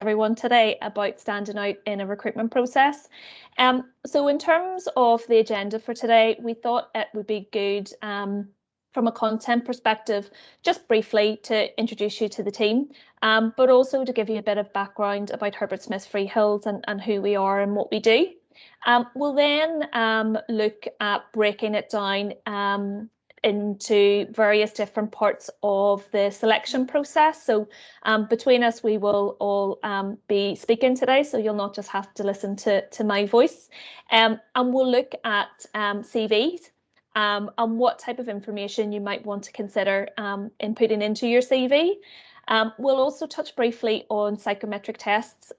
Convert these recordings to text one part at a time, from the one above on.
everyone today about standing out in a recruitment process. So in terms of the agenda for today, we thought it would be good from a content perspective, just briefly to introduce you to the team, but also to give you a bit of background about Herbert Smith Freehills and who we are and what we do. We'll then look at breaking it down into various different parts of the selection process. So between us, we will all be speaking today, so you'll not just have to listen to my voice. And we'll look at CVs and what type of information you might want to consider inputting into your CV. We'll also touch briefly on psychometric tests.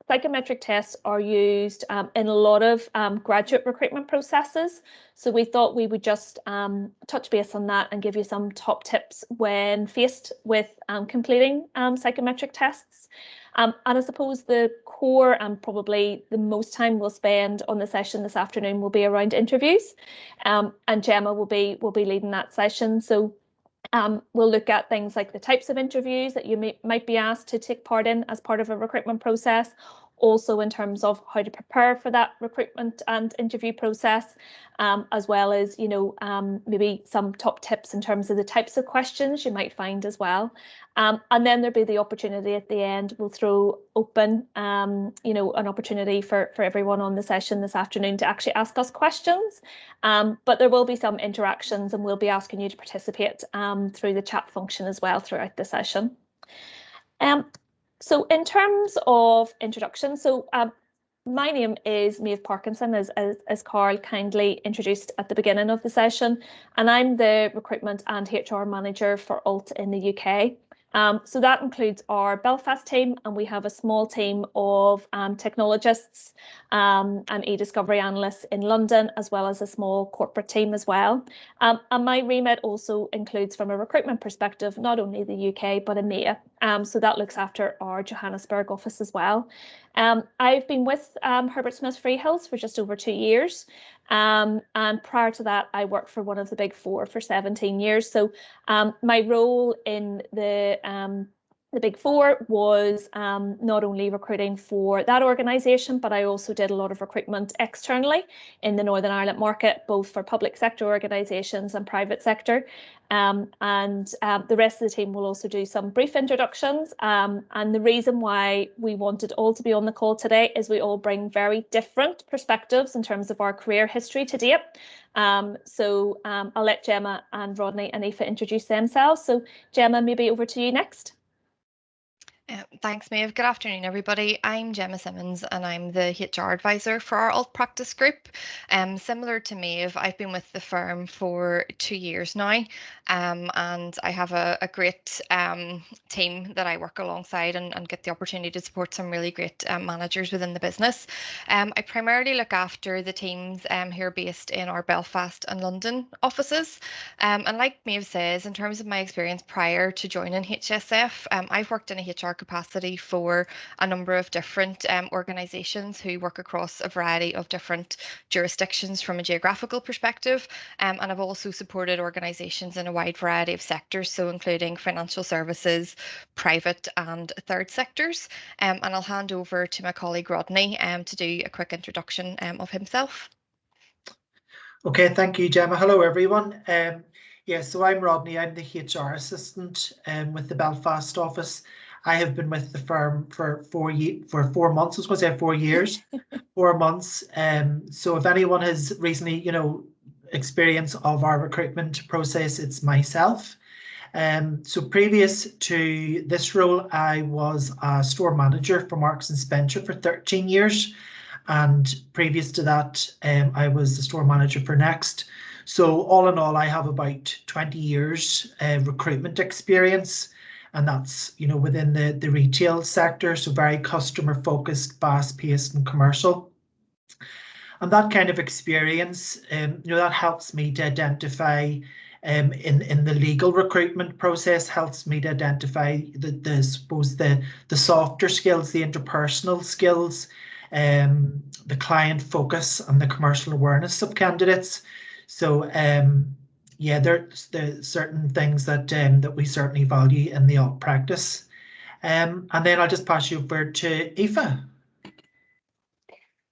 Psychometric tests are used in a lot of graduate recruitment processes. So we thought we would just touch base on that and give you some top tips when faced with completing psychometric tests. And I suppose the core and probably the most time we'll spend on the session this afternoon will be around interviews. And Gemma will be leading that session. So we'll look at things like the types of interviews that you might be asked to take part in as part of a recruitment process, also in terms of how to prepare for that recruitment and interview process, as well as, maybe some top tips in terms of the types of questions you might find as well. And then there'll be the opportunity at the end. We'll throw open, an opportunity for everyone on the session this afternoon to actually ask us questions. But there will be some interactions and we'll be asking you to participate through the chat function as well throughout the session. So in terms of introduction, my name is Maeve Parkinson, as Karl kindly introduced at the beginning of the session, and I'm the recruitment and HR manager for Alt in the UK. So that includes our Belfast team, and we have a small team of technologists and e-discovery analysts in London, as well as a small corporate team as well. And my remit also includes, from a recruitment perspective, not only the UK, but EMEA. So that looks after our Johannesburg office as well. I've been with Herbert Smith Freehills for just over 2 years. And prior to that, I worked for one of the big four for 17 years. So my role in the big four was not only recruiting for that organisation, but I also did a lot of recruitment externally in the Northern Ireland market, both for public sector organisations and private sector. And the rest of the team will also do some brief introductions. And the reason why we wanted all to be on the call today is we all bring very different perspectives in terms of our career history to date. So I'll let Gemma and Rodney and Aoife introduce themselves. So Gemma, maybe over to you next. Thanks, Maeve. Good afternoon, everybody. I'm Gemma Simmons and I'm the HR advisor for our Alt Practice Group. Similar to Maeve, I've been with the firm for 2 years now, and I have a great team that I work alongside and get the opportunity to support some really great managers within the business. I primarily look after the teams who are based in our Belfast and London offices. And like Maeve says, in terms of my experience prior to joining HSF, I've worked in a HR capacity for a number of different organisations who work across a variety of different jurisdictions from a geographical perspective, and I've also supported organisations in a wide variety of sectors, so including financial services, private and third sectors. And I'll hand over to my colleague Rodney to do a quick introduction of himself. Okay, thank you, Gemma. Hello, everyone. So I'm Rodney. I'm the HR assistant with the Belfast office. I have been with the firm for 4 months. I was going to say 4 years, 4 months. So if anyone has recently, experience of our recruitment process, it's myself. So previous to this role, I was a store manager for Marks and Spencer for 13 years. And previous to that, I was the store manager for Next. So all in all, I have about 20 years recruitment experience. And that's, within the retail sector, so very customer focused, fast paced and commercial. And that kind of experience, that helps me to identify in the legal recruitment process, helps me to identify the softer skills, the interpersonal skills, the client focus and the commercial awareness of candidates. So there's certain things that we certainly value in the alt practice. And then I'll just pass you over to Aoife.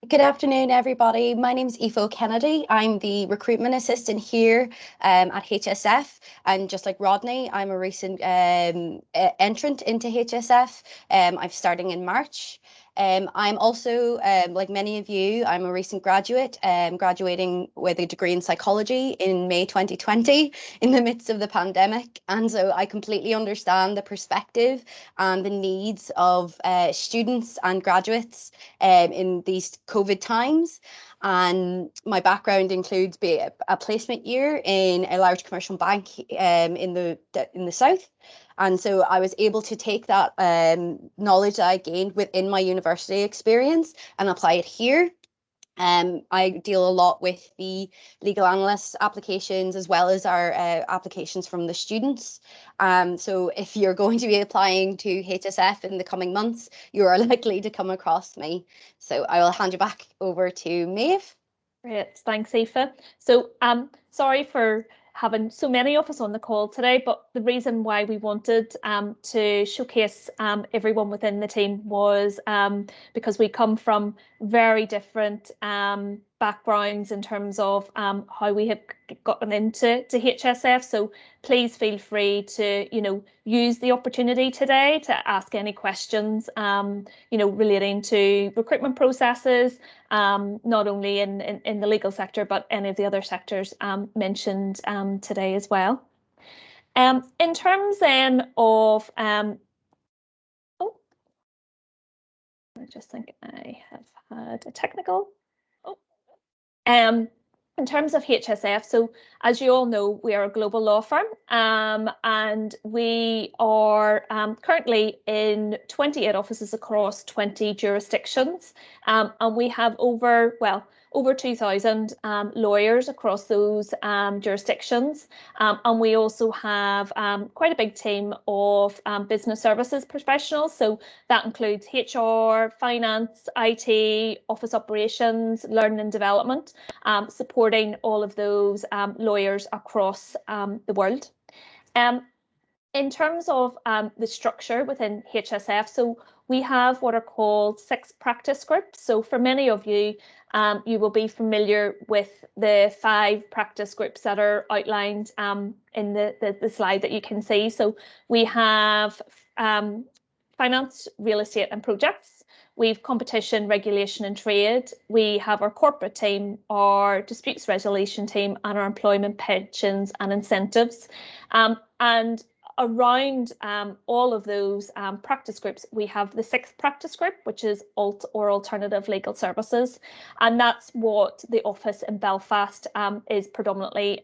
Good afternoon, everybody. My name is Aoife Kennedy. I'm the recruitment assistant here at HSF. And just like Rodney, I'm a recent entrant into HSF. I'm starting in March. I'm also, like many of you, I'm a recent graduate, graduating with a degree in psychology in May 2020 in the midst of the pandemic. And so I completely understand the perspective and the needs of students and graduates in these COVID times. And my background includes being a placement year in a large commercial bank in the south. And so I was able to take that knowledge that I gained within my university experience and apply it here. I deal a lot with the legal analyst applications as well as our applications from the students. So if you're going to be applying to HSF in the coming months, you are likely to come across me. So I will hand you back over to Maeve. Great, thanks, Aoife. So sorry for having so many of us on the call today, but the reason why we wanted to showcase everyone within the team was because we come from very different backgrounds in terms of how we have gotten into HSF. So please feel free to, use the opportunity today to ask any questions, relating to recruitment processes, not only in the legal sector, but any of the other sectors mentioned today as well. In terms then of, I just think I have had a technical. In terms of HSF, so as you all know, we are a global law firm, and we are currently in 28 offices across 20 jurisdictions, and we have over 2,000 lawyers across those jurisdictions, and we also have quite a big team of business services professionals. So that includes HR, finance, IT, office operations, learning and development, supporting all of those lawyers across the world. In terms of the structure within HSF, so we have what are called 6 practice groups. So for many of you, you will be familiar with the 5 practice groups that are outlined in the slide that you can see. So we have finance, real estate and projects. We've competition, regulation and trade. We have our corporate team, our disputes resolution team, and our employment, pensions and incentives. And around all of those practice groups, we have the 6th practice group, which is ALT or Alternative Legal Services. And that's what the office in Belfast is predominantly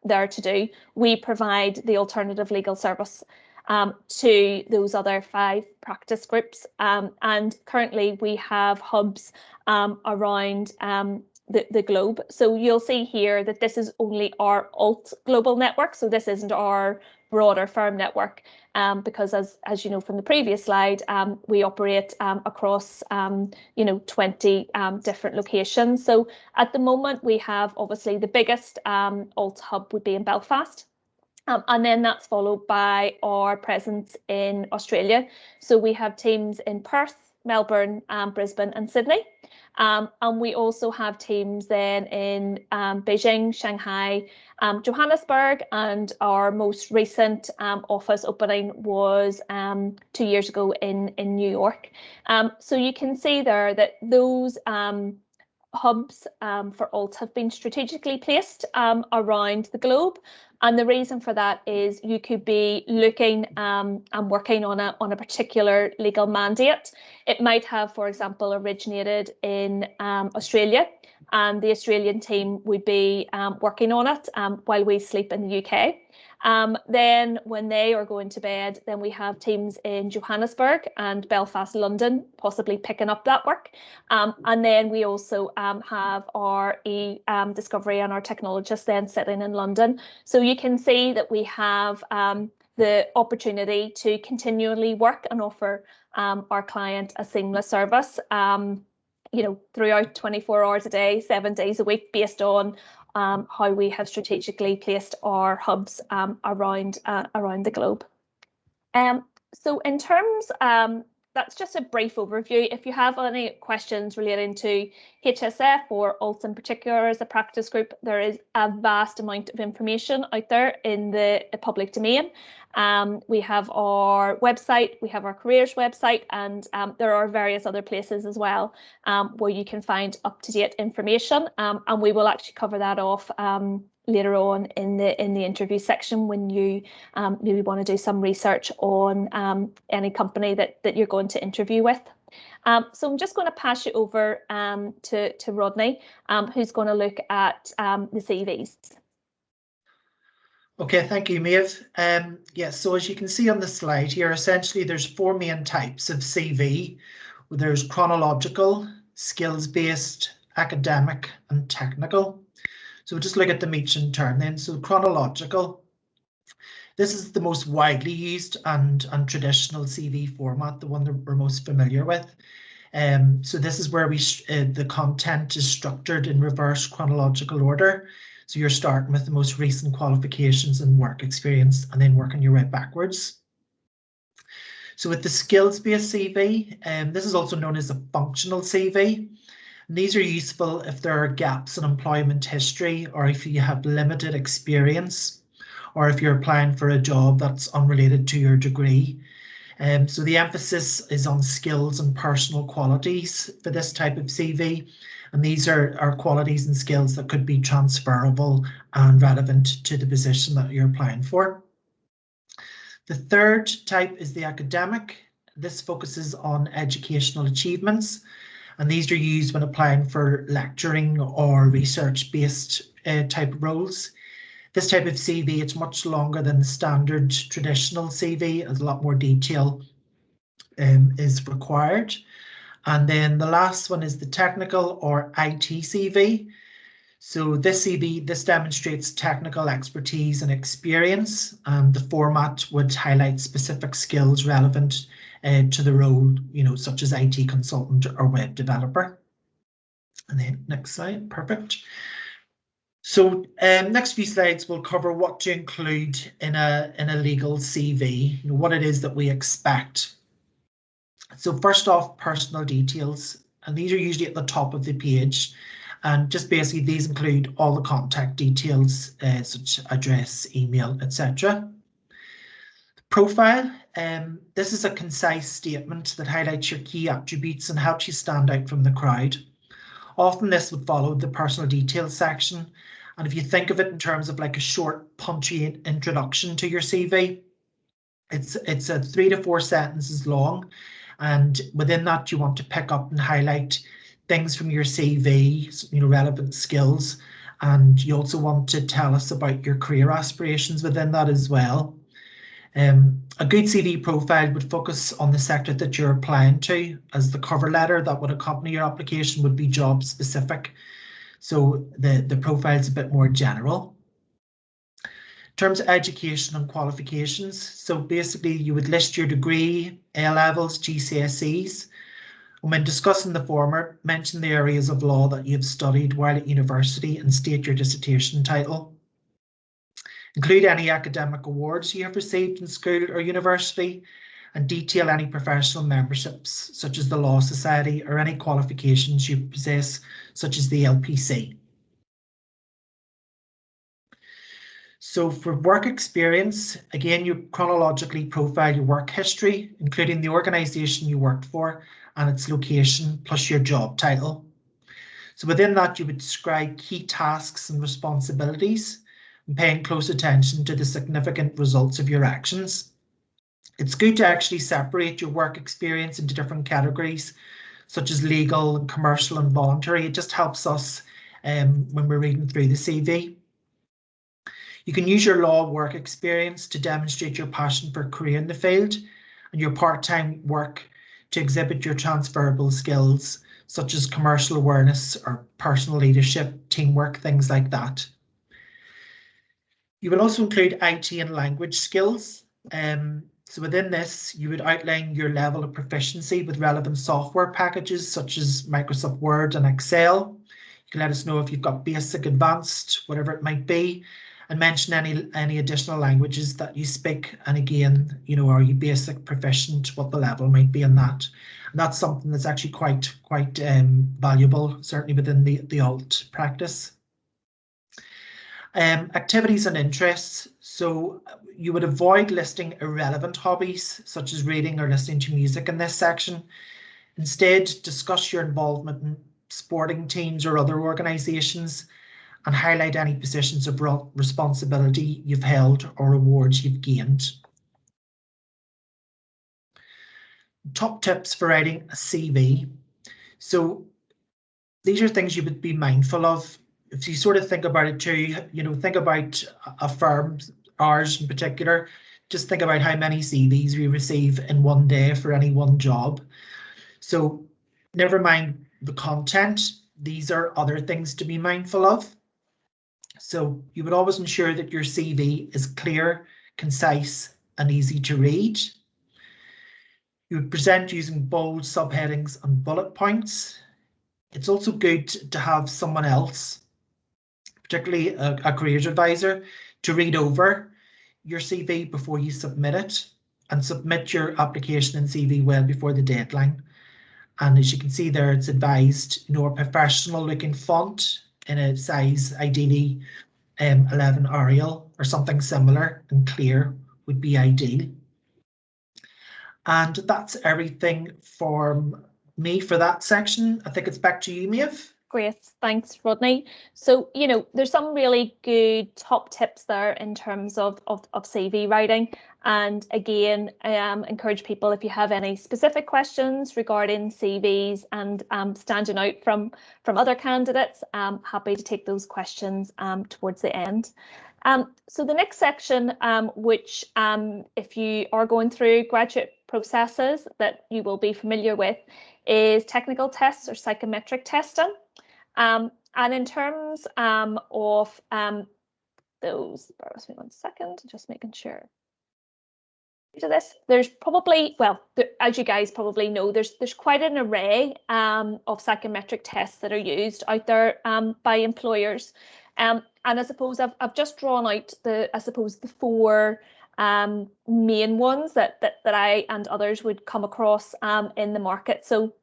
there to do. We provide the alternative legal service to those other 5 practice groups. And currently we have hubs around the globe. So you'll see here that this is only our ALT global network. So this isn't our broader firm network, because as you know from the previous slide, we operate across 20 different locations. So at the moment we have obviously the biggest ALT hub would be in Belfast. And then that's followed by our presence in Australia. So we have teams in Perth, Melbourne, Brisbane and Sydney. And we also have teams then in Beijing, Shanghai, Johannesburg, and our most recent office opening was 2 years ago in New York. So you can see there that those hubs for ALT have been strategically placed around the globe. And the reason for that is you could be looking and working on a particular legal mandate. It might have, for example, originated in Australia, and the Australian team would be working on it while we sleep in the UK. Then when they are going to bed, then we have teams in Johannesburg and Belfast, London, possibly picking up that work. And then we also have our e-discovery and our technologists then sitting in London. So you can see that we have the opportunity to continually work and offer our client a seamless service, throughout 24 hours a day, 7 days a week, based on how we have strategically placed our hubs around the globe. So in terms, that's just a brief overview. If you have any questions relating to HSF or ALT in particular as a practice group, there is a vast amount of information out there in the public domain. We have our website, we have our careers website, and there are various other places as well where you can find up-to-date information, and we will actually cover that off later on in the interview section when you maybe want to do some research on any company that you're going to interview with. So I'm just going to pass you over to Rodney, who's going to look at the CVs. Okay, thank you, Maeve. Yes, so as you can see on the slide here, essentially there's 4 main types of CV. There's chronological, skills-based, academic, and technical. So we'll just look at them each in turn then. So chronological, this is the most widely used and traditional CV format, the one that we're most familiar with. So this is where the content is structured in reverse chronological order. So you're starting with the most recent qualifications and work experience and then working your way backwards. So with the skills-based CV, this is also known as a functional CV. And these are useful if there are gaps in employment history or if you have limited experience or if you're applying for a job that's unrelated to your degree. So the emphasis is on skills and personal qualities for this type of CV. And these are qualities and skills that could be transferable and relevant to the position that you're applying for. The third type is the academic. This focuses on educational achievements, and these are used when applying for lecturing or research-based type of roles. This type of CV, it's much longer than the standard traditional CV, as a lot more detail is required. And then the last one is the technical or IT CV. So this CV, this demonstrates technical expertise and experience, and the format would highlight specific skills relevant to the role, such as IT consultant or web developer. And then next slide, perfect. So next few slides will cover what to include in a legal CV, what it is that we expect. So first off, personal details, and these are usually at the top of the page. And just basically these include all the contact details, such as address, email, etc. Profile, this is a concise statement that highlights your key attributes and helps you stand out from the crowd. Often this would follow the personal details section. And if you think of it in terms of like a short, punchy introduction to your CV, it's a 3 to 4 sentences long. And within that, you want to pick up and highlight things from your CV, relevant skills. And you also want to tell us about your career aspirations within that as well. A good CV profile would focus on the sector that you're applying to, as the cover letter that would accompany your application would be job specific. So the profile is a bit more general. In terms of education and qualifications, so basically you would list your degree, A-levels, GCSEs. And when discussing the former, mention the areas of law that you've studied while at university and state your dissertation title. Include any academic awards you have received in school or university, and detail any professional memberships, such as the Law Society, or any qualifications you possess, such as the LPC. So for work experience, again, you chronologically profile your work history, including the organisation you worked for and its location, plus your job title. So within that, you would describe key tasks and responsibilities, and paying close attention to the significant results of your actions. It's good to actually separate your work experience into different categories, such as legal, commercial, and voluntary. It just helps us when we're reading through the CV. You can use your law work experience to demonstrate your passion for a career in the field, and your part-time work to exhibit your transferable skills, such as commercial awareness or personal leadership, teamwork, things like that. You will also include IT and language skills. So within this, you would outline your level of proficiency with relevant software packages such as Microsoft Word and Excel. You can let us know if you've got basic, advanced, whatever it might be. and mention any additional languages that you speak. And again, you know, are you basic, proficient, what the level might be in that. And that's something that's actually quite valuable, certainly within the alt practice. Activities and interests. So you would avoid listing irrelevant hobbies such as reading or listening to music in this section. Instead, discuss your involvement in sporting teams or other organisations and highlight any positions of responsibility you've held or awards you've gained. Top tips for writing a CV. So these are things you would be mindful of. If you sort of think about it too, you know, think about a firm, ours in particular, just think about how many CVs we receive in one day for any one job. So never mind the content, these are other things to be mindful of. So you would always ensure that your CV is clear, concise, and easy to read. You would present using bold subheadings and bullet points. It's also good to have someone else, particularly a careers advisor, to read over your CV before you submit it, and submit your application and CV well before the deadline. And as you can see there, it's advised, you know, a professional looking font in a size, ideally 11 Arial or something similar and clear would be ideal. And that's everything from me for that section. I think it's back to you, Maeve. Great, thanks, Rodney. So, you know, there's some really good top tips there in terms of CV writing. And again, encourage people, if you have any specific questions regarding CVs and standing out from other candidates, happy to take those questions towards the end. So the next section, which if you are going through graduate processes that you will be familiar with, is technical tests or psychometric testing. And in terms of those, bear with me 1 second, just making sure. To this, there's probably, well, as you guys probably know, there's quite an array of psychometric tests that are used out there by employers. And I suppose I've just drawn out the four main ones that I and others would come across in the market. So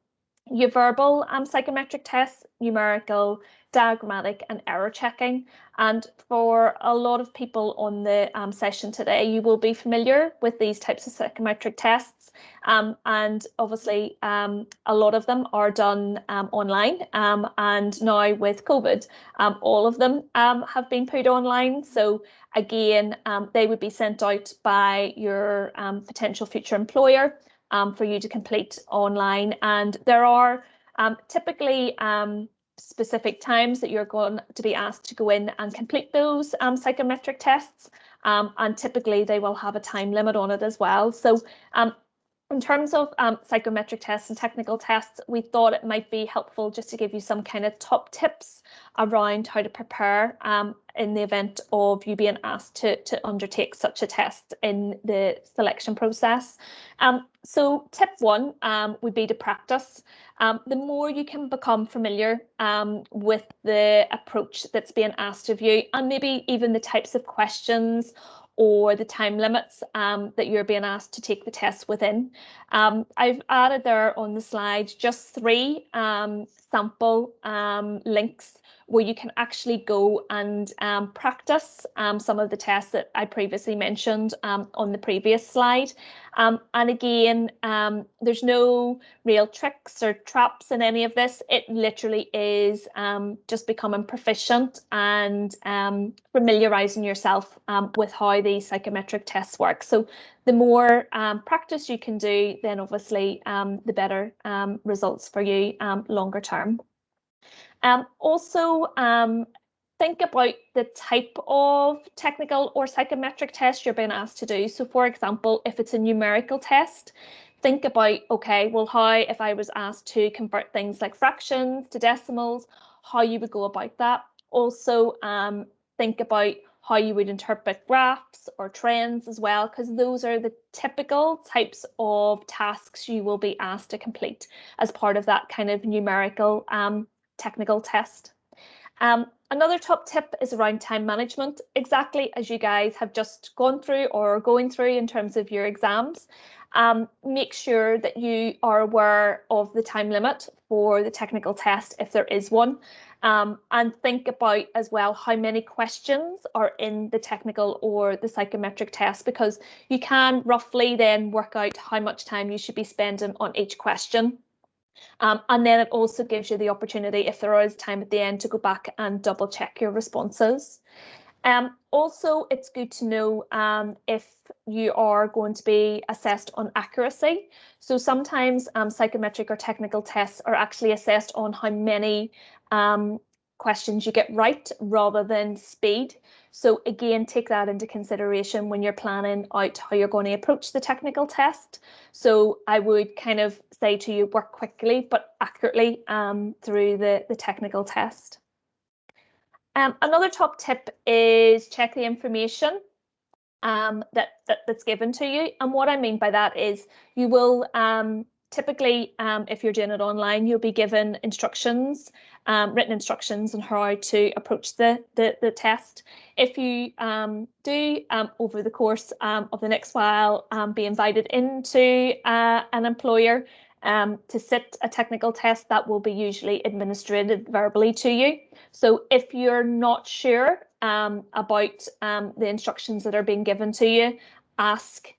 your verbal psychometric tests, numerical, diagrammatic, and error checking. And for a lot of people on the session today, you will be familiar with these types of psychometric tests. And obviously, a lot of them are done online. And now with COVID, all of them have been put online. So again, they would be sent out by your potential future employer for you to complete online. And there are typically specific times that you're going to be asked to go in and complete those psychometric tests. And typically they will have a time limit on it as well. So in terms of psychometric tests and technical tests, we thought it might be helpful just to give you some kind of top tips around how to prepare in the event of you being asked to undertake such a test in the selection process. So tip one would be to practice. The more you can become familiar with the approach that's being asked of you, and maybe even the types of questions or the time limits that you're being asked to take the test within. I've added there on the slide just 3 sample links where you can actually go and practice some of the tests that I previously mentioned on the previous slide. And again, there's no real tricks or traps in any of this. It literally is just becoming proficient and familiarising yourself with how these psychometric tests work. So the more practice you can do, then obviously the better results for you longer term. Also, think about the type of technical or psychometric test you're being asked to do. So for example, if it's a numerical test, think about, okay, well, how, if I was asked to convert things like fractions to decimals, how you would go about that. Also, think about how you would interpret graphs or trends as well, because those are the typical types of tasks you will be asked to complete as part of that kind of numerical technical test. Another top tip is around time management, exactly as you guys have just gone through or are going through in terms of your exams. Make sure that you are aware of the time limit for the technical test, if there is one, and think about as well how many questions are in the technical or the psychometric test, because you can roughly then work out how much time you should be spending on each question. And then it also gives you the opportunity, if there is time at the end, to go back and double check your responses. Also, it's good to know if you are going to be assessed on accuracy. So sometimes psychometric or technical tests are actually assessed on how many questions you get right rather than speed. So again, take that into consideration when you're planning out how you're going to approach the technical test. So I would kind of say to you, work quickly but accurately through the technical test. Another top tip is check the information that's given to you. And what I mean by that is you will typically, if you're doing it online, you'll be given instructions, written instructions on how to approach the test. If you do, over the course of the next while, be invited into an employer to sit a technical test, that will be usually administered verbally to you. So if you're not sure about the instructions that are being given to you, ask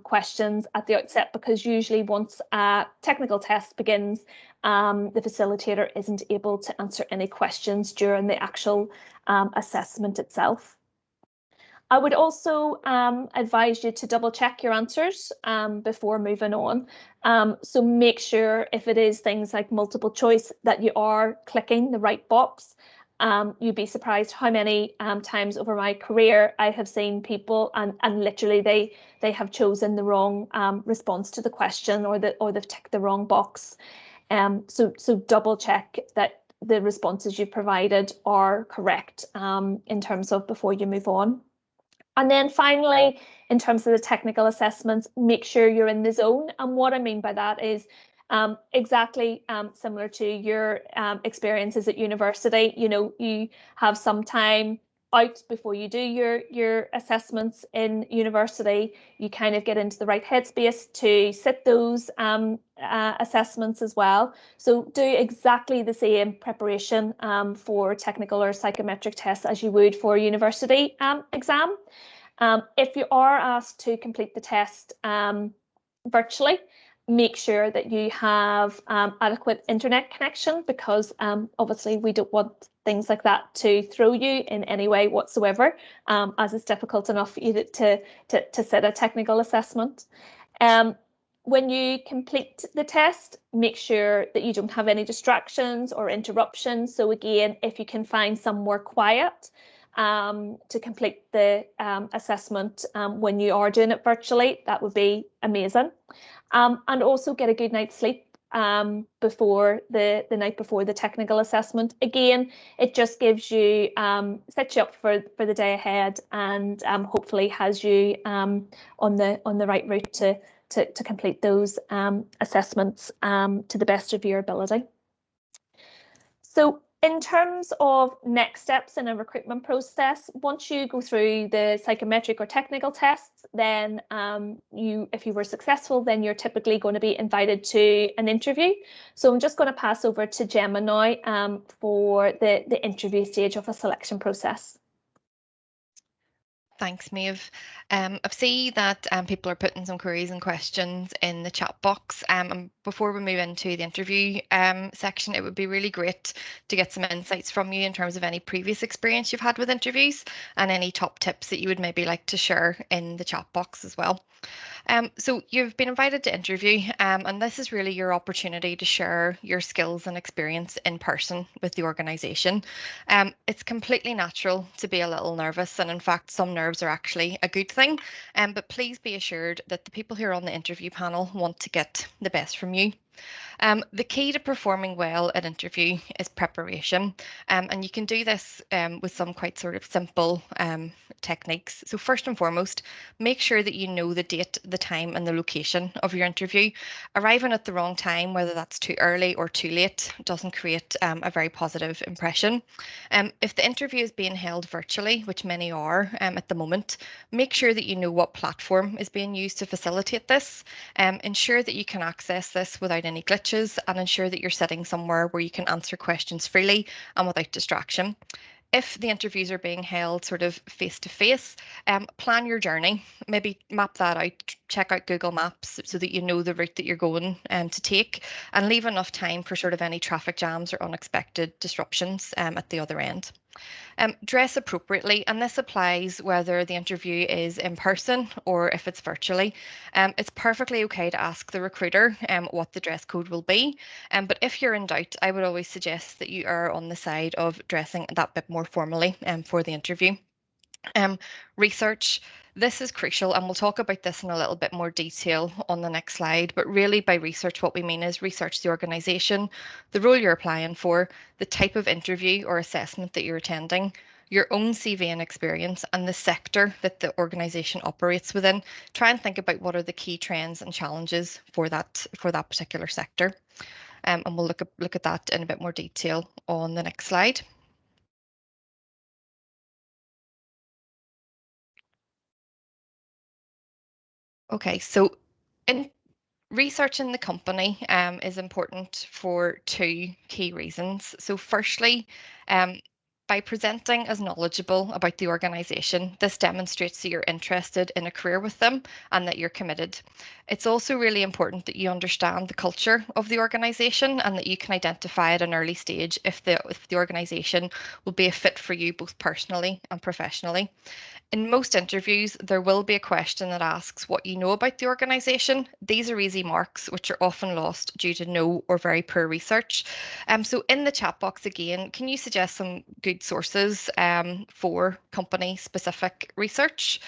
questions at the outset, because usually once a technical test begins, the facilitator isn't able to answer any questions during the actual assessment itself. I would also advise you to double check your answers before moving on. So make sure, if it is things like multiple choice, that you are clicking the right box. You'd be surprised how many times over my career I have seen people and literally they have chosen the wrong response to the question, or they've ticked the wrong box. So double check that the responses you've provided are correct in terms of before you move on. And then finally, in terms of the technical assessments, make sure you're in the zone. And what I mean by that is exactly similar to your experiences at university. You know, you have some time out before you do your assessments in university. You kind of get into the right headspace to sit those assessments as well. So do exactly the same preparation for technical or psychometric tests as you would for a university exam. If you are asked to complete the test virtually, make sure that you have adequate internet connection, because obviously we don't want things like that to throw you in any way whatsoever, as it's difficult enough to sit a technical assessment. When you complete the test, make sure that you don't have any distractions or interruptions. So again, if you can find somewhere quiet to complete the assessment when you are doing it virtually, that would be amazing. And also get a good night's sleep before the night before the technical assessment. Again, it just gives you, sets you up for the day ahead, and hopefully has you on the right route to complete those assessments to the best of your ability. So in terms of next steps in a recruitment process, once you go through the psychometric or technical tests, then if you were successful, then you're typically going to be invited to an interview. So I'm just going to pass over to Gemma now for the interview stage of a selection process. Thanks, Maeve. I've seen that people are putting some queries and questions in the chat box. And before we move into the interview section, it would be really great to get some insights from you in terms of any previous experience you've had with interviews and any top tips that you would maybe like to share in the chat box as well. So you've been invited to interview, and this is really your opportunity to share your skills and experience in person with the organisation. It's completely natural to be a little nervous, and in fact, some nerves are actually a good thing. But please be assured that the people who are on the interview panel want to get the best from you. The key to performing well at interview is preparation, and you can do this with some quite sort of simple techniques. So first and foremost, make sure that you know the date, the time, and the location of your interview. Arriving at the wrong time, whether that's too early or too late, doesn't create a very positive impression. If the interview is being held virtually, which many are at the moment, make sure that you know what platform is being used to facilitate this. Ensure that you can access this without any glitches, and ensure that you're sitting somewhere where you can answer questions freely and without distraction. If the interviews are being held sort of face to face, plan your journey, maybe map that out, check out Google Maps so that you know the route that you're going to take, and leave enough time for sort of any traffic jams or unexpected disruptions at the other end. Dress appropriately, and this applies whether the interview is in person or if it's virtually. It's perfectly okay to ask the recruiter what the dress code will be, but if you're in doubt, I would always suggest that you are on the side of dressing that bit more formally for the interview. Research. This is crucial, and we'll talk about this in a little bit more detail on the next slide. But really, by research, what we mean is research the organisation, the role you're applying for, the type of interview or assessment that you're attending, your own CV and experience, and the sector that the organisation operates within. Try and think about what are the key trends and challenges for that particular sector. And we'll look at that in a bit more detail on the next slide. Okay, so in researching the company is important for two key reasons. So firstly, by presenting as knowledgeable about the organisation, this demonstrates that you're interested in a career with them and that you're committed. It's also really important that you understand the culture of the organisation and that you can identify at an early stage if the organisation will be a fit for you both personally and professionally. In most interviews, there will be a question that asks what you know about the organisation. These are easy marks, which are often lost due to no or very poor research. So in the chat box again, can you suggest some good sources for company-specific research?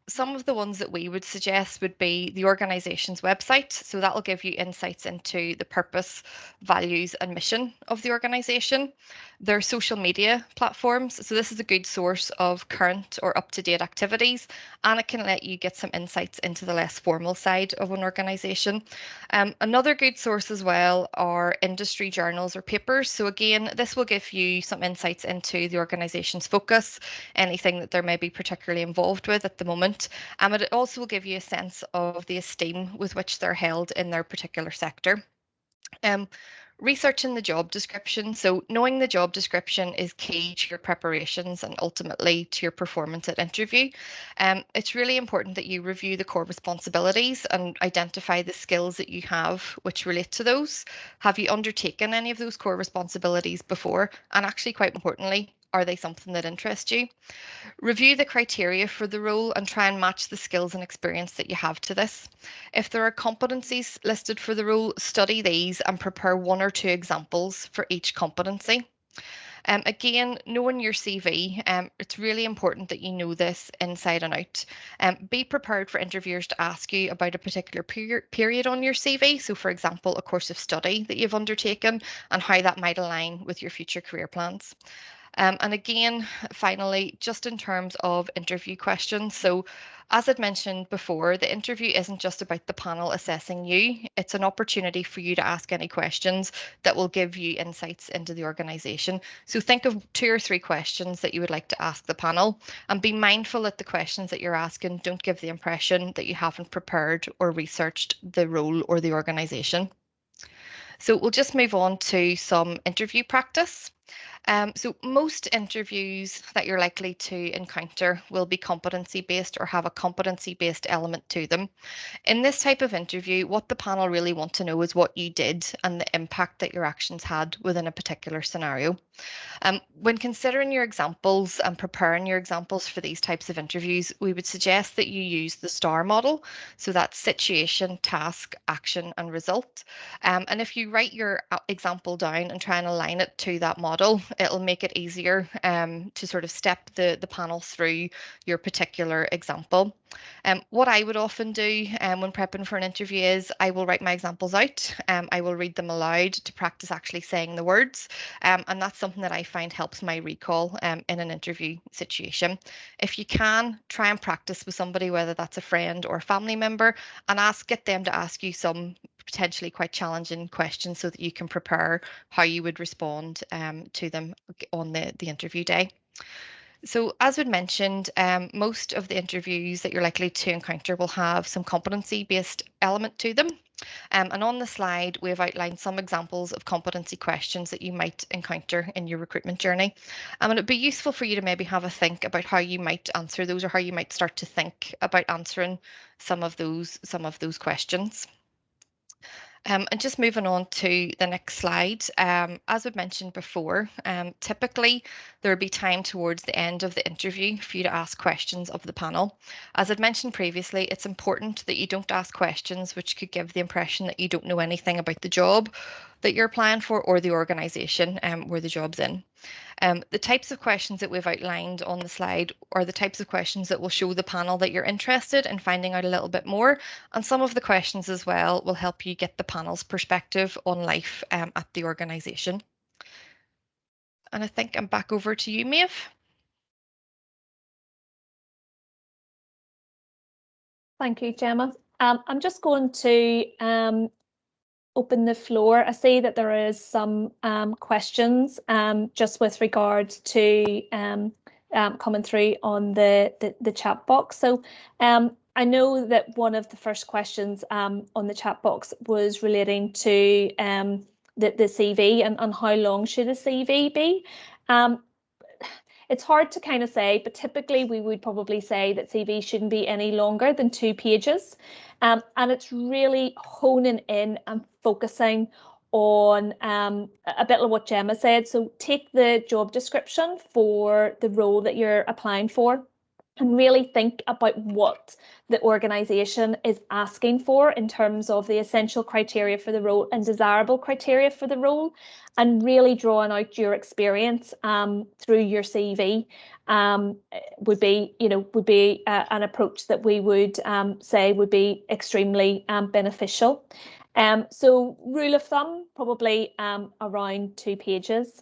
Some of the ones that we would suggest would be the organisation's website. So that will give you insights into the purpose, values, and mission of the organisation. Their social media platforms. So this is a good source of current or up-to-date activities, and it can let you get some insights into the less formal side of an organisation. Another good source as well are industry journals or papers. So again, this will give you some insights into the organisation's focus, anything that they're maybe particularly involved with at the moment. But it also will give you a sense of the esteem with which they're held in their particular sector. Researching the job description. So knowing the job description is key to your preparations and ultimately to your performance at interview. It's really important that you review the core responsibilities and identify the skills that you have which relate to those. Have you undertaken any of those core responsibilities before? And actually, quite importantly, are they something that interests you? Review the criteria for the role and try and match the skills and experience that you have to this. If there are competencies listed for the role, study these and prepare one or two examples for each competency. Again, knowing your CV, it's really important that you know this inside and out. Be prepared for interviewers to ask you about a particular period on your CV. So for example, a course of study that you've undertaken and how that might align with your future career plans. And again, finally, just in terms of interview questions. So as I'd mentioned before, the interview isn't just about the panel assessing you. It's an opportunity for you to ask any questions that will give you insights into the organisation. So think of 2 or 3 questions that you would like to ask the panel, and be mindful that the questions that you're asking don't give the impression that you haven't prepared or researched the role or the organisation. So we'll just move on to some interview practice. So most interviews that you're likely to encounter will be competency-based or have a competency-based element to them. In this type of interview, what the panel really want to know is what you did and the impact that your actions had within a particular scenario. When considering your examples and preparing your examples for these types of interviews, we would suggest that you use the STAR model. So that's situation, task, action, and result. And if you write your example down and try and align it to that model, It'll make it easier to sort of step the panel through your particular example. What I would often do when prepping for an interview is I will write my examples out. I will read them aloud to practice actually saying the words. And that's something that I find helps my recall in an interview situation. If you can, try and practice with somebody, whether that's a friend or a family member, and get them to ask you some potentially quite challenging questions so that you can prepare how you would respond to them on the interview day. So as we'd mentioned, most of the interviews that you're likely to encounter will have some competency-based element to them. And on the slide, we've outlined some examples of competency questions that you might encounter in your recruitment journey. And it'd be useful for you to maybe have a think about how you might answer those, or how you might start to think about answering some of those questions. And just moving on to the next slide, as we've mentioned before, typically there will be time towards the end of the interview for you to ask questions of the panel. As I'd mentioned previously, it's important that you don't ask questions which could give the impression that you don't know anything about the job that you're applying for or the organisation where the job's in. The types of questions that we've outlined on the slide are the types of questions that will show the panel that you're interested in finding out a little bit more. And some of the questions as well will help you get the panel's perspective on life at the organisation. And I think I'm back over to you, Maeve. Thank you, Gemma. I'm just going to open the floor. I see that there is some questions just with regards to coming through on the chat box. So I know that one of the first questions on the chat box was relating to the CV and how long should a CV be. It's hard to kind of say, but typically we would probably say that CV shouldn't be any longer than 2 pages. And it's really honing in and focusing on a bit of what Gemma said. So take the job description for the role that you're applying for and really think about what the organisation is asking for in terms of the essential criteria for the role and desirable criteria for the role, and really drawing out your experience through your CV would be an approach that we would say would be extremely beneficial. So rule of thumb, probably around 2 pages.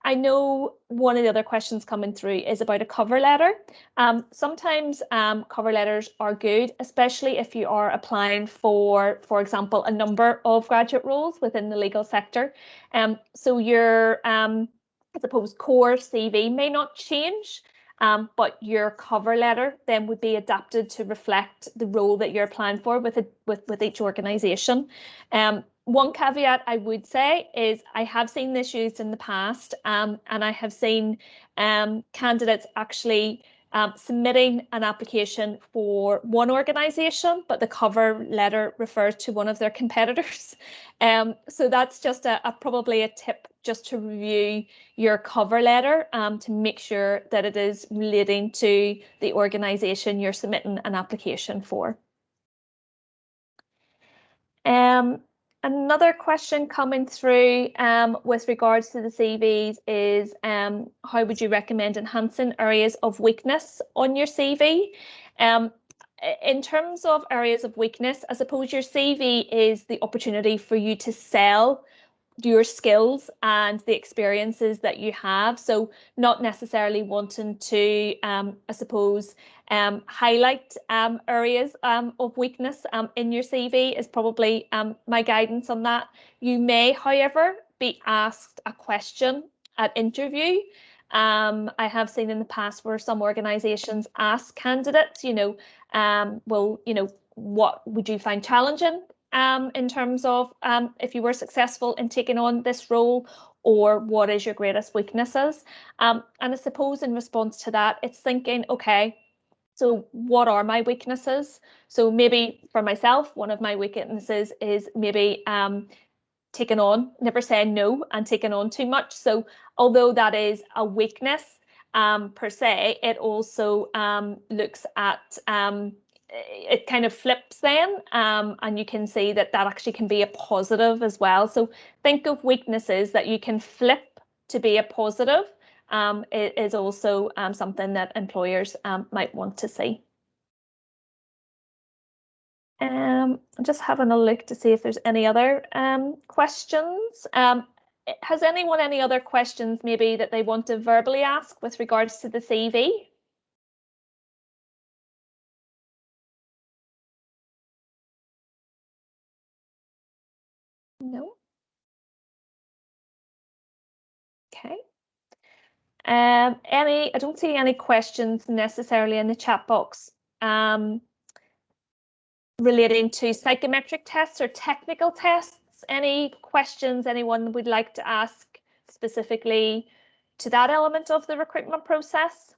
I know one of the other questions coming through is about a cover letter. Sometimes cover letters are good, especially if you are applying for example, a number of graduate roles within the legal sector. So your, I suppose, core CV may not change, but your cover letter then would be adapted to reflect the role that you're applying for with each organisation. One caveat I would say is I have seen this used in the past, and I have seen candidates actually submitting an application for one organisation, but the cover letter refers to one of their competitors. So that's just probably a tip just to review your cover letter to make sure that it is relating to the organisation you're submitting an application for. Another question coming through with regards to the CVs is how would you recommend enhancing areas of weakness on your CV? In terms of areas of weakness, I suppose your CV is the opportunity for you to sell your skills and the experiences that you have. So not necessarily wanting to, I suppose, highlight areas of weakness in your CV is probably my guidance on that. You may, however, be asked a question at interview. I have seen in the past where some organisations ask candidates, well, what would you find challenging in terms of if you were successful in taking on this role, or what is your greatest weaknesses? And I suppose in response to that, it's thinking, okay, so what are my weaknesses? So maybe for myself, one of my weaknesses is maybe taking on, never saying no and taking on too much. So although that is a weakness per se, it also looks at it kind of flips then, and you can see that actually can be a positive as well. So think of weaknesses that you can flip to be a positive is also something that employers might want to see. I'm just having a look to see if there's any other questions. Has anyone any other questions maybe that they want to verbally ask with regards to the CV? No. Okay. I don't see any questions necessarily in the chat box relating to psychometric tests or technical tests. Any questions anyone would like to ask specifically to that element of the recruitment process?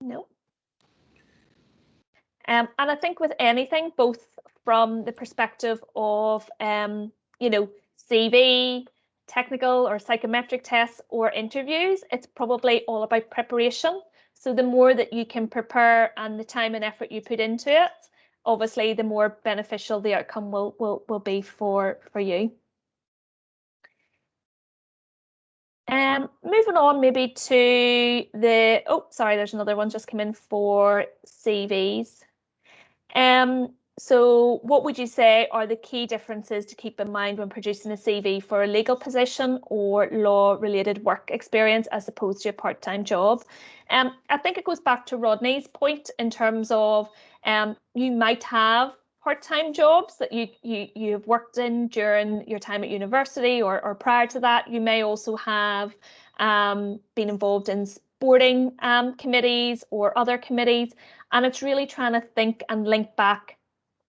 No. And I think with anything, both from the perspective of, you know, CV, technical or psychometric tests or interviews, it's probably all about preparation. So the more that you can prepare and the time and effort you put into it, obviously the more beneficial the outcome will be for you. Moving on maybe to the, oh, sorry, there's another one just come in for CVs. So what would you say are the key differences to keep in mind when producing a CV for a legal position or law-related work experience as opposed to a part-time job? I think it goes back to Rodney's point in terms of you might have part-time jobs that you've worked in during your time at university or prior to that. You may also have been involved in sporting committees or other committees, and it's really trying to think and link back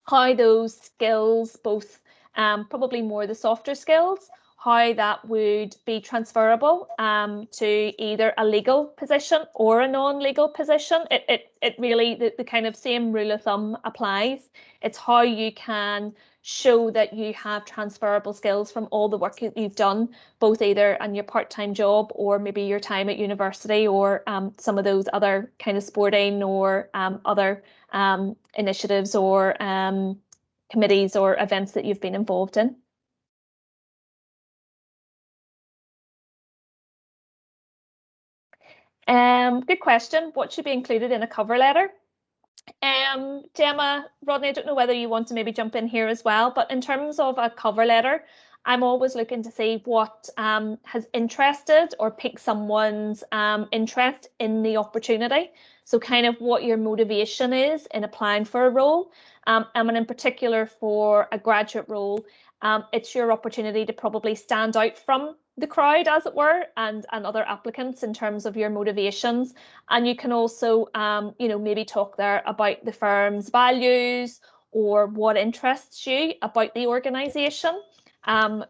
how those skills, both probably more the softer skills, how that would be transferable to either a legal position or a non-legal position. It really, the kind of same rule of thumb applies. It's how you can show that you have transferable skills from all the work you've done, both either in your part-time job or maybe your time at university or some of those other kind of sporting or other initiatives or committees or events that you've been involved in. Good question. What should be included in a cover letter? Gemma, Rodney, I don't know whether you want to maybe jump in here as well, but in terms of a cover letter, I'm always looking to see what has interested or piqued someone's interest in the opportunity. So kind of what your motivation is in applying for a role. And in particular for a graduate role, it's your opportunity to probably stand out from the crowd, as it were, and other applicants in terms of your motivations. And you can also, you know, maybe talk there about the firm's values or what interests you about the organisation.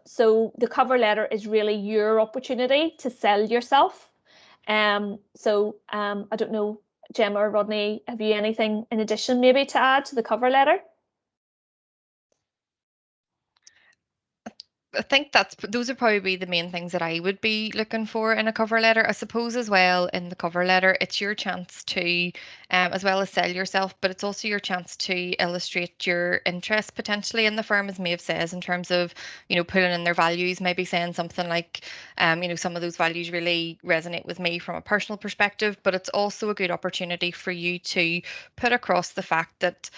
So the cover letter is really your opportunity to sell yourself. So I don't know, Gemma or Rodney, have you anything in addition maybe to add to the cover letter? I think those would probably be the main things that I would be looking for in a cover letter. I suppose as well in the cover letter, it's your chance to, as well as sell yourself, but it's also your chance to illustrate your interest potentially in the firm, as Maeve says, in terms of, you know, putting in their values, maybe saying something like, you know, some of those values really resonate with me from a personal perspective, but it's also a good opportunity for you to put across the fact that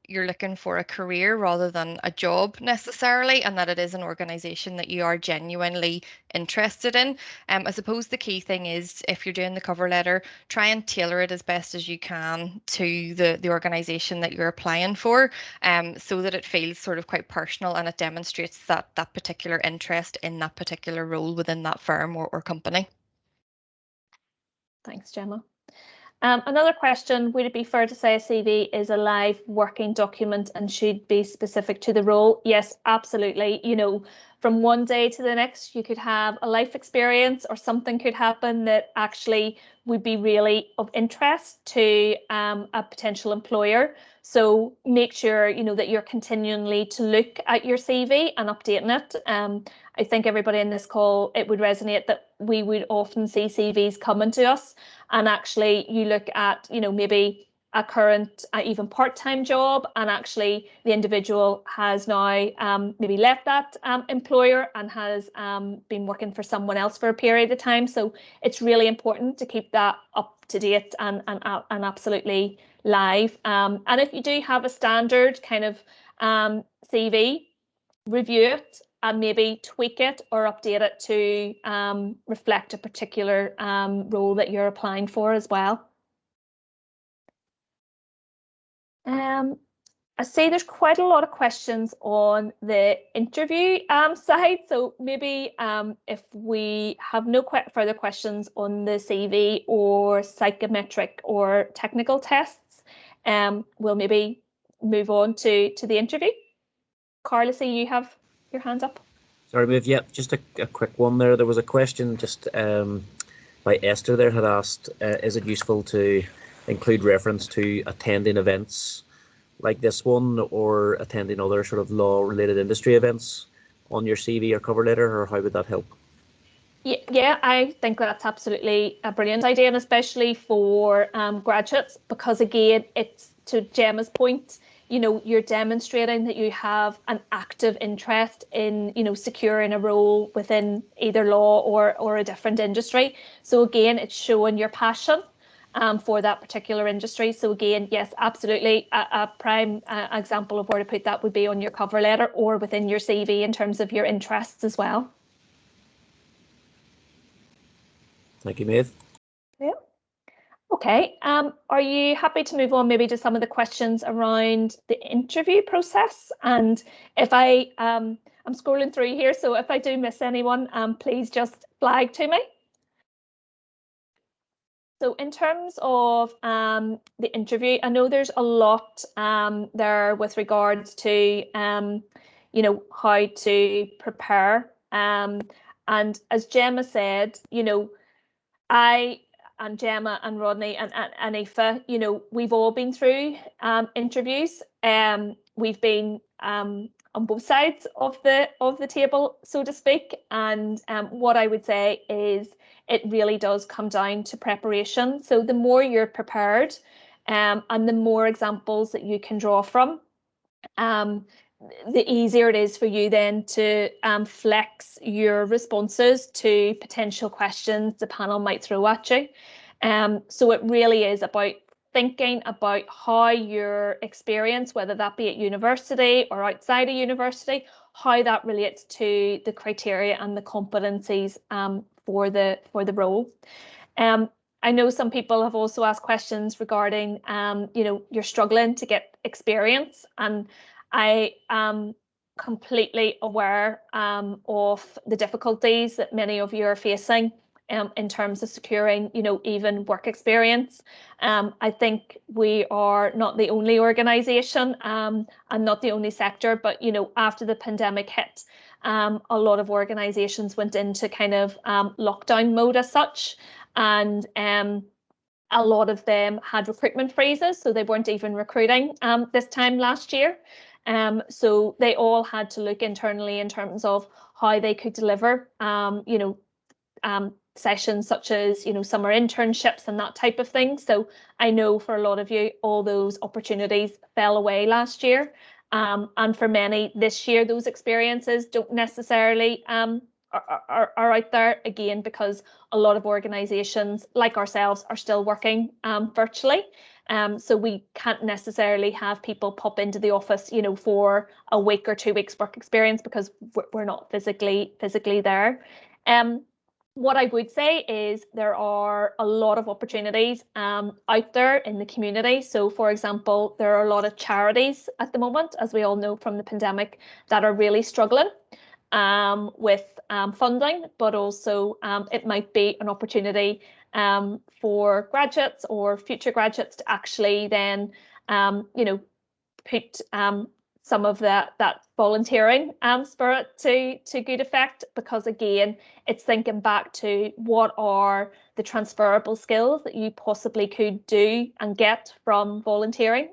you're looking for a career rather than a job necessarily, and that it is an organization that you are genuinely interested in. I suppose the key thing is, if you're doing the cover letter, try and tailor it as best as you can to the organization that you're applying for, so that it feels sort of quite personal and it demonstrates that particular interest in that particular role within that firm or company. Thanks, Gemma. Another question, would it be fair to say a CV is a live working document and should be specific to the role? Yes, absolutely. You know, from one day to the next, you could have a life experience or something could happen that actually would be really of interest to a potential employer. So make sure, you know, that you're continually to look at your CV and updating it. I think everybody in this call, it would resonate that we would often see CVs coming to us, and actually you look at, you know, maybe a current even part-time job, and actually the individual has now maybe left that employer and has been working for someone else for a period of time. So it's really important to keep that up to date and absolutely live. And if you do have a standard kind of CV, review it and maybe tweak it or update it to reflect a particular role that you're applying for as well. I see there's quite a lot of questions on the interview side, so maybe if we have no further questions on the CV or psychometric or technical tests, we'll maybe move on to the interview. Karl, I see you have your hand up. Sorry, Maeve. Yeah, just a quick one there. There was a question just by Esther there had asked, is it useful to include reference to attending events like this one or attending other sort of law-related industry events on your CV or cover letter, or how would that help? Yeah, I think that's absolutely a brilliant idea, and especially for graduates, because again, it's to Gemma's point, you know, you're demonstrating that you have an active interest in, you know, securing a role within either law or a different industry. So again, it's showing your passion for that particular industry. So again, yes, absolutely. A prime example of where to put that would be on your cover letter or within your CV in terms of your interests as well. Thank you, Maeve. Yeah. Okay. Are you happy to move on maybe to some of the questions around the interview process? And if I'm scrolling through here, so if I do miss anyone, please just flag to me. So in terms of the interview, I know there's a lot there with regards to, you know, how to prepare. And as Gemma said, you know, I and Gemma and Rodney and Aoife, you know, we've all been through interviews. We've been on both sides of the table, so to speak. And what I would say is it really does come down to preparation. So the more you're prepared and the more examples that you can draw from, the easier it is for you then to flex your responses to potential questions the panel might throw at you. So it really is about thinking about how your experience, whether that be at university or outside of university, how that relates to the criteria and the competencies for the role. I know some people have also asked questions regarding, you know, you're struggling to get experience, and I am completely aware of the difficulties that many of you are facing in terms of securing, you know, even work experience. I think we are not the only organisation and not the only sector, but, you know, after the pandemic hit, a lot of organisations went into kind of lockdown mode as such, and a lot of them had recruitment freezes, so they weren't even recruiting this time last year. So they all had to look internally in terms of how they could deliver, you know, sessions such as, you know, summer internships and that type of thing. So I know for a lot of you, all those opportunities fell away last year. And for many this year, those experiences don't necessarily are out there, again, because a lot of organisations like ourselves are still working virtually. So we can't necessarily have people pop into the office, you know, for a week or 2 weeks work experience because we're not physically there. What I would say is there are a lot of opportunities out there in the community. So, for example, there are a lot of charities at the moment, as we all know from the pandemic, that are really struggling with funding, but also it might be an opportunity for graduates or future graduates to actually then, you know, put some of that volunteering spirit to good effect, because again, it's thinking back to what are the transferable skills that you possibly could do and get from volunteering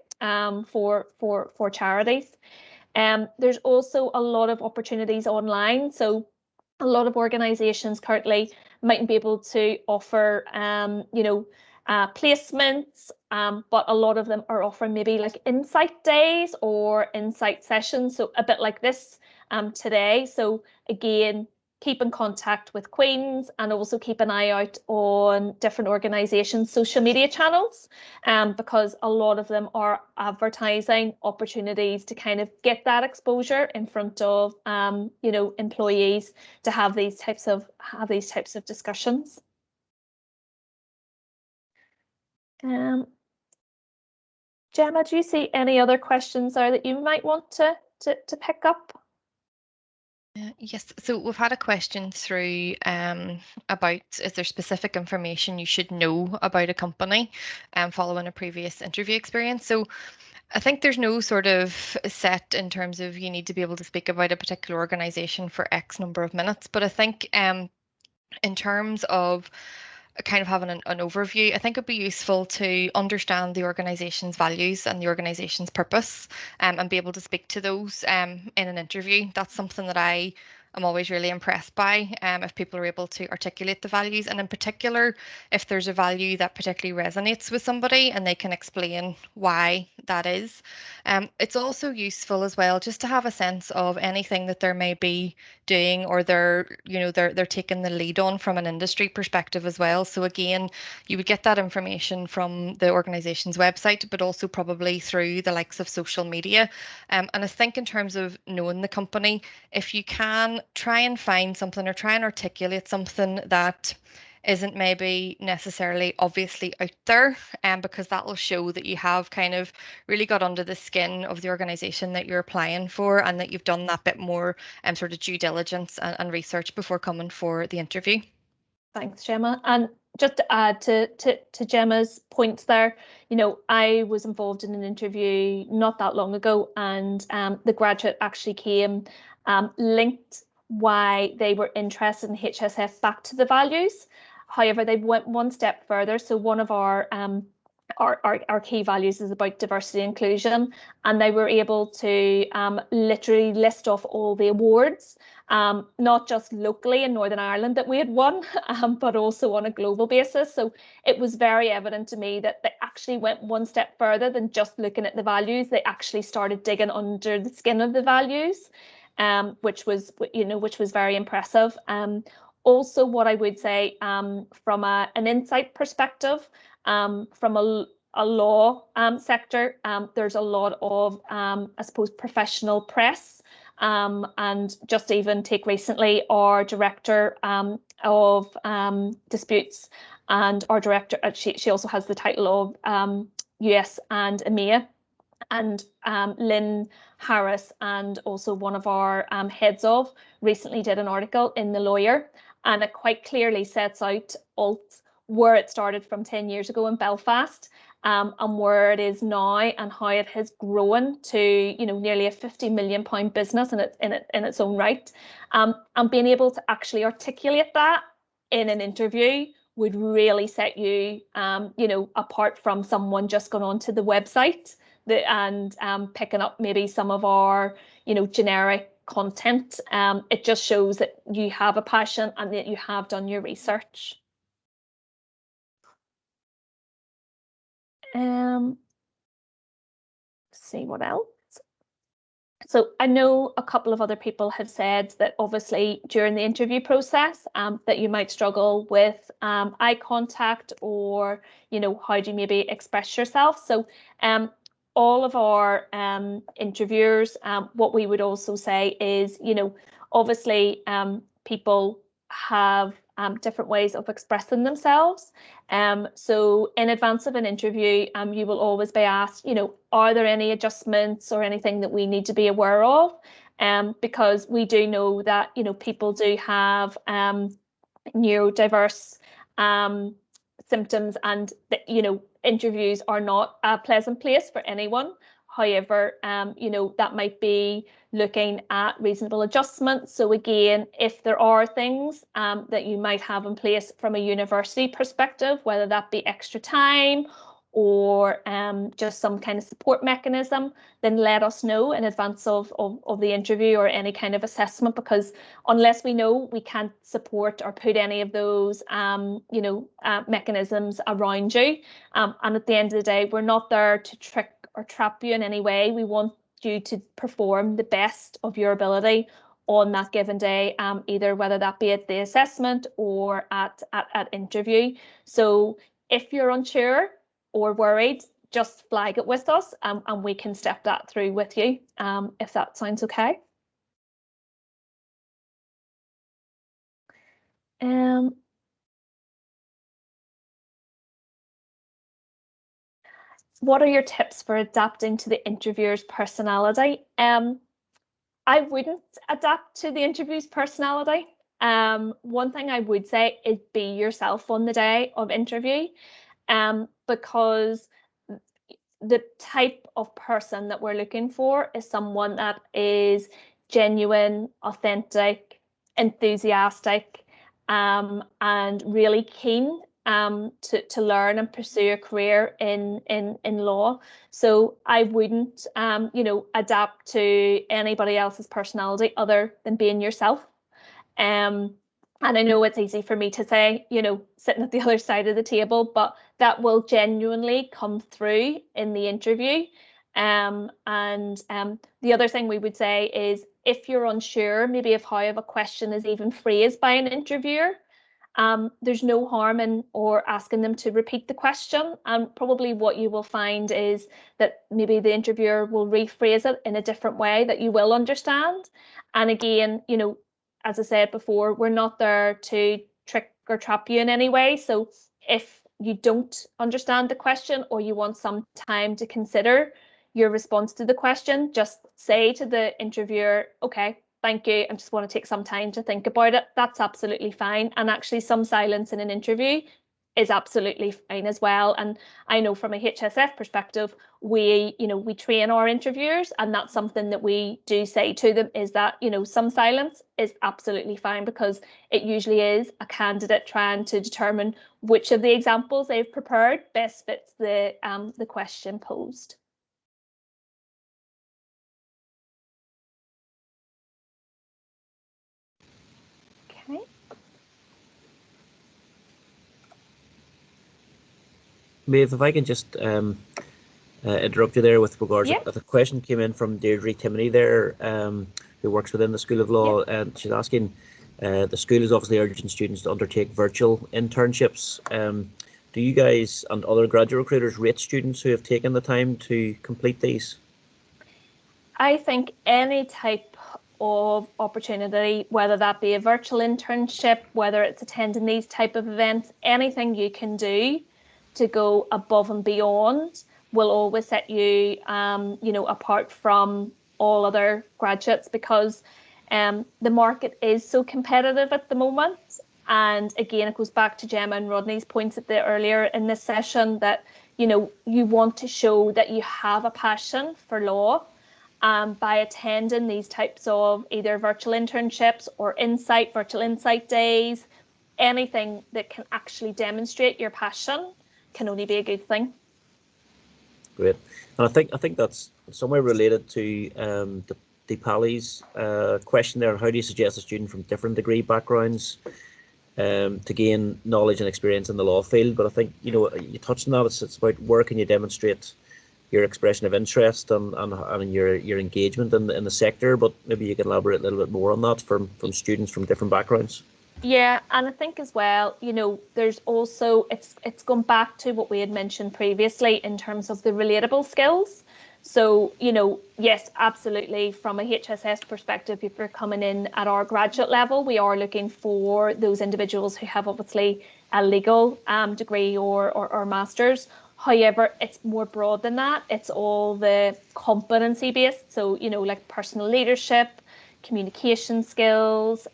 for charities. There's also a lot of opportunities online. So a lot of organisations currently mightn't be able to offer, you know, placements, but a lot of them are offering maybe like insight days or insight sessions, so a bit like this today. So again, keep in contact with Queen's and also keep an eye out on different organisations' social media channels, because a lot of them are advertising opportunities to kind of get that exposure in front of you know, employees to have these types of discussions. Gemma, do you see any other questions there that you might want to pick up? Yes, so we've had a question through about is there specific information you should know about a company following a previous interview experience. So I think there's no sort of set in terms of you need to be able to speak about a particular organization for X number of minutes, but I think in terms of kind of having an overview, I think it'd be useful to understand the organization's values and the organization's purpose, and be able to speak to those in an interview. That's something that I am always really impressed by, if people are able to articulate the values, and in particular, if there's a value that particularly resonates with somebody and they can explain why that is. It's also useful as well just to have a sense of anything that there may be doing, or they're taking the lead on from an industry perspective as well. So again, you would get that information from the organization's website, but also probably through the likes of social media. And I think in terms of knowing the company, if you can try and find something or try and articulate something that isn't maybe necessarily obviously out there, because that will show that you have kind of really got under the skin of the organization that you're applying for, and that you've done that bit more sort of due diligence and research before coming for the interview. Thanks, Gemma. And just to add to Gemma's points there, you know, I was involved in an interview not that long ago, and the graduate actually came linked why they were interested in HSF back to the values. However, they went one step further. So one of our key values is about diversity and inclusion, and they were able to literally list off all the awards, not just locally in Northern Ireland that we had won, but also on a global basis. So it was very evident to me that they actually went one step further than just looking at the values. They actually started digging under the skin of the values, which was very impressive. Also, what I would say from an insight perspective, from a law sector, there's a lot of, I suppose, professional press. And just even take recently our director of disputes, and our director, she also has the title of US and EMEA, and Lynn Harris, and also one of our heads of, recently did an article in The Lawyer, and it quite clearly sets out ALT, where it started from 10 years ago in Belfast, and where it is now, and how it has grown to, you know, nearly a £50 million business in its own right. And being able to actually articulate that in an interview would really set you, you know, apart from someone just going onto the website and picking up maybe some of our, you know, generic content. It just shows that you have a passion and that you have done your research. See what else. So I know a couple of other people have said that obviously during the interview process that you might struggle with eye contact, or, you know, how do you maybe express yourself. So all of our interviewers, what we would also say is, you know, obviously people have different ways of expressing themselves. So in advance of an interview, you will always be asked, you know, are there any adjustments or anything that we need to be aware of? Because we do know that, you know, people do have neurodiverse symptoms, and that, you know, interviews are not a pleasant place for anyone. However, you know, that might be looking at reasonable adjustments. So again, if there are things that you might have in place from a university perspective, whether that be extra time or just some kind of support mechanism, then let us know in advance of the interview or any kind of assessment, because unless we know, we can't support or put any of those mechanisms around you. And at the end of the day, we're not there to trick or trap you in any way. We want you to perform the best of your ability on that given day, either whether that be at the assessment or at interview. So if you're unsure or worried, just flag it with us, and we can step that through with you, if that sounds okay. What are your tips for adapting to the interviewer's personality? I wouldn't adapt to the interview's personality. One thing I would say is be yourself on the day of interview, because the type of person that we're looking for is someone that is genuine, authentic, enthusiastic, and really keen to learn and pursue a career in law. So I wouldn't adapt to anybody else's personality other than being yourself. And I know it's easy for me to say, sitting at the other side of the table, but that will genuinely come through in the interview. And the other thing we would say is, if you're unsure maybe of how a question is even phrased by an interviewer, there's no harm in or asking them to repeat the question. And probably what you will find is that maybe the interviewer will rephrase it in a different way that you will understand. And again, as I said before, we're not there to trick or trap you in any way. So if you don't understand the question, or you want some time to consider your response to the question, just say to the interviewer, okay, thank you, I just want to take some time to think about it. That's absolutely fine. And actually, some silence in an interview is absolutely fine as well. And I know from a HSF perspective, we train our interviewers, and that's something that we do say to them, is that, some silence is absolutely fine, because it usually is a candidate trying to determine which of the examples they've prepared best fits the question posed. Okay. Maeve, if I can just interrupt you there with regards Yeah. to the question came in from Deirdre Timoney there, who works within the School of Law, Yeah. and she's asking, the school is obviously urging students to undertake virtual internships. Do you guys and other graduate recruiters rate students who have taken the time to complete these? I think any type of opportunity, whether that be a virtual internship, whether it's attending these type of events, anything you can do to go above and beyond will always set you, apart from all other graduates, because the market is so competitive at the moment. And again, it goes back to Gemma and Rodney's points at the earlier in this session, that you want to show that you have a passion for law. By attending these types of either virtual internships or virtual insight days, anything that can actually demonstrate your passion can only be a good thing. Great. And I think that's somewhere related to the Pally's question there. How do you suggest a student from different degree backgrounds to gain knowledge and experience in the law field? But I think, you touched on that. It's about where can you demonstrate your expression of interest and your engagement in the sector, but maybe you can elaborate a little bit more on that from students from different backgrounds. Yeah, and I think as well, there's also, it's gone back to what we had mentioned previously in terms of the relatable skills. So, yes, absolutely, from a HSS perspective, if you're coming in at our graduate level, we are looking for those individuals who have obviously a legal degree or master's. However, it's more broad than that. It's all the competency based. So, like personal leadership, communication skills,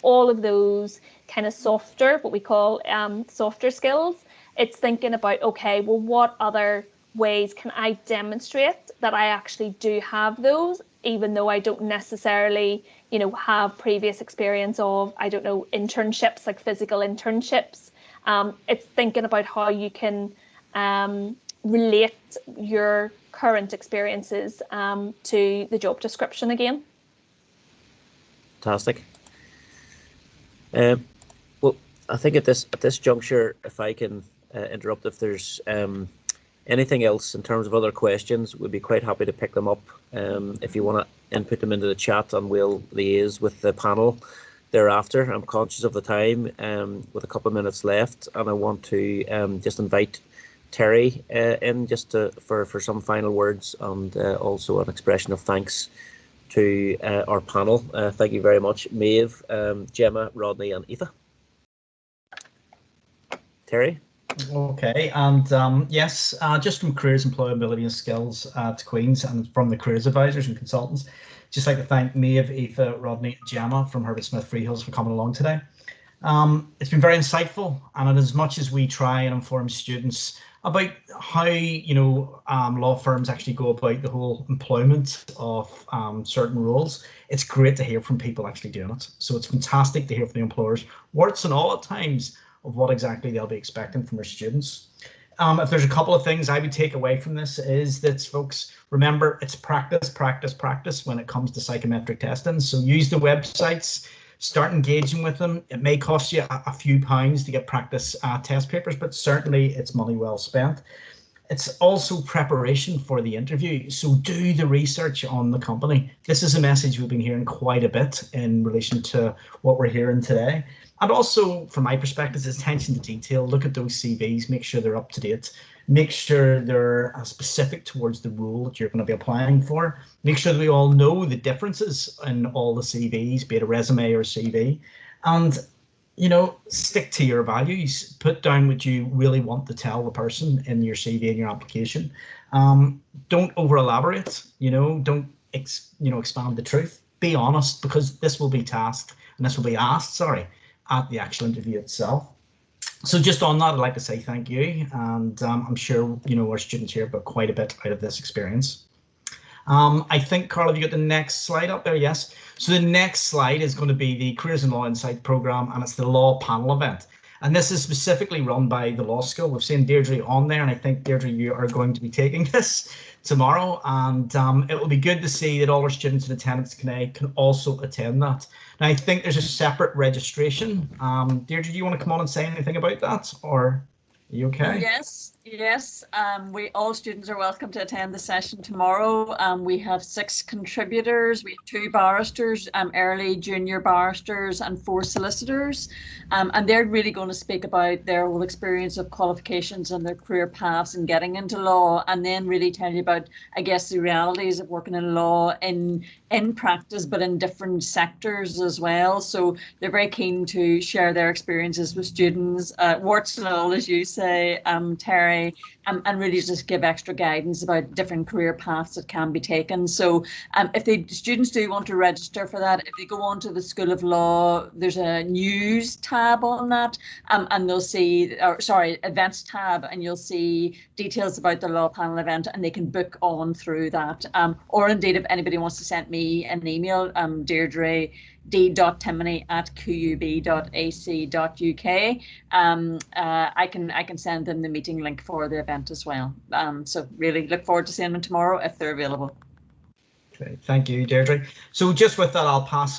all of those kind of softer, what we call softer skills. It's thinking about, okay, well, what other ways can I demonstrate that I actually do have those, even though I don't necessarily, have previous experience of, I don't know, internships, like physical internships. It's thinking about how you can relate your current experiences to the job description again. Fantastic. Well, I think at this juncture, if I can interrupt, if there's anything else in terms of other questions, we'd be quite happy to pick them up. If you want to input them into the chat, and we'll liaise with the panel thereafter. I'm conscious of the time, with a couple of minutes left, and I want to just invite Terry in just for some final words, and also an expression of thanks to our panel. Thank you very much, Maeve, Gemma, Rodney, and Aoife. Terry? Okay, and yes, just from Careers, Employability and Skills at Queen's, and from the careers advisors and consultants, just like to thank Maeve, Aoife, Rodney, and Gemma from Herbert Smith Freehills for coming along today. It's been very insightful, and as much as we try and inform students about how law firms actually go about the whole employment of certain roles, it's great to hear from people actually doing it. So it's fantastic to hear from the employers, warts and all at times, of what exactly they'll be expecting from their students. If there's a couple of things I would take away from this, is that, folks, remember, it's practice, practice, practice when it comes to psychometric testing. So use the websites, start engaging with them. It may cost you a few pounds to get practice test papers, but certainly it's money well spent. It's also preparation for the interview. So do the research on the company. This is a message we've been hearing quite a bit in relation to what we're hearing today. And also, from my perspective, is attention to detail. Look at those CVs, make sure they're up to date. Make sure they're specific towards the role that you're going to be applying for. Make sure that we all know the differences in all the CVs, be it a resume or a CV. And, stick to your values. Put down what you really want to tell the person in your CV and your application. Don't over elaborate, don't expand the truth. Be honest, because this will be tasked, and this will be asked, at the actual interview itself. So just on that, I'd like to say thank you, and I'm sure our students here got quite a bit out of this experience. I think, Karl, have you got the next slide up there? Yes. So the next slide is going to be the Careers and Law Insight program, and it's the Law Panel event. And this is specifically run by the law school. We've seen Deirdre on there, and I think, Deirdre, you are going to be taking this tomorrow. And it will be good to see that all our students in attendance today can also attend that. Now, I think there's a separate registration. Deirdre, do you want to come on and say anything about that, or are you okay? Yes. All students are welcome to attend the session tomorrow. We have 6 contributors. We have 2 barristers, early junior barristers, and 4 solicitors. And they're really going to speak about their whole experience of qualifications and their career paths and getting into law, and then really tell you about, I guess, the realities of working in law in practice, but in different sectors as well. So they're very keen to share their experiences with students, warts and all, as you say, Terry, and really just give extra guidance about different career paths that can be taken. So if the students do want to register for that, if they go on to the School of Law, there's a news tab on that, and they'll see, events tab, and you'll see details about the Law Panel event, and they can book on through that. Or indeed, if anybody wants to send me an email, Deirdre d.timoney@qub.ac.uk. I can send them the meeting link for the event as well. So really look forward to seeing them tomorrow if they're available. Okay, thank you, Deirdre. So just with that, I'll pass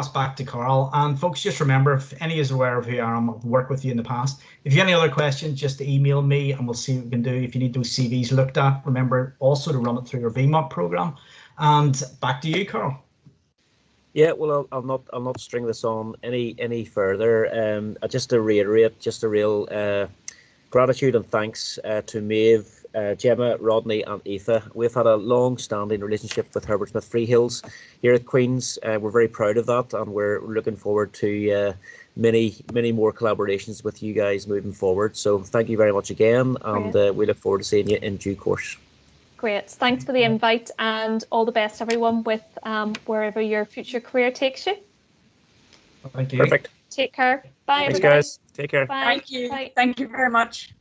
back to Karl. And folks, just remember, if any is aware of who I am, I've worked with you in the past. If you have any other questions, just email me and we'll see what we can do. If you need those CVs looked at, remember also to run it through your VMOT program. And back to you, Karl. Yeah, well, I'll not string this on any further. Just to reiterate, just a real gratitude and thanks to Maeve, Gemma, Rodney, and Aoife. We've had a long-standing relationship with Herbert Smith Freehills here at Queen's. We're very proud of that, and we're looking forward to many more collaborations with you guys moving forward. So thank you very much again, and we look forward to seeing you in due course. Great. Thanks for the invite, and all the best, everyone, with wherever your future career takes you. Thank you. Perfect. Take care. Bye. Thanks, everybody. guys. Take care. Bye. Thank you. Bye. Thank you very much.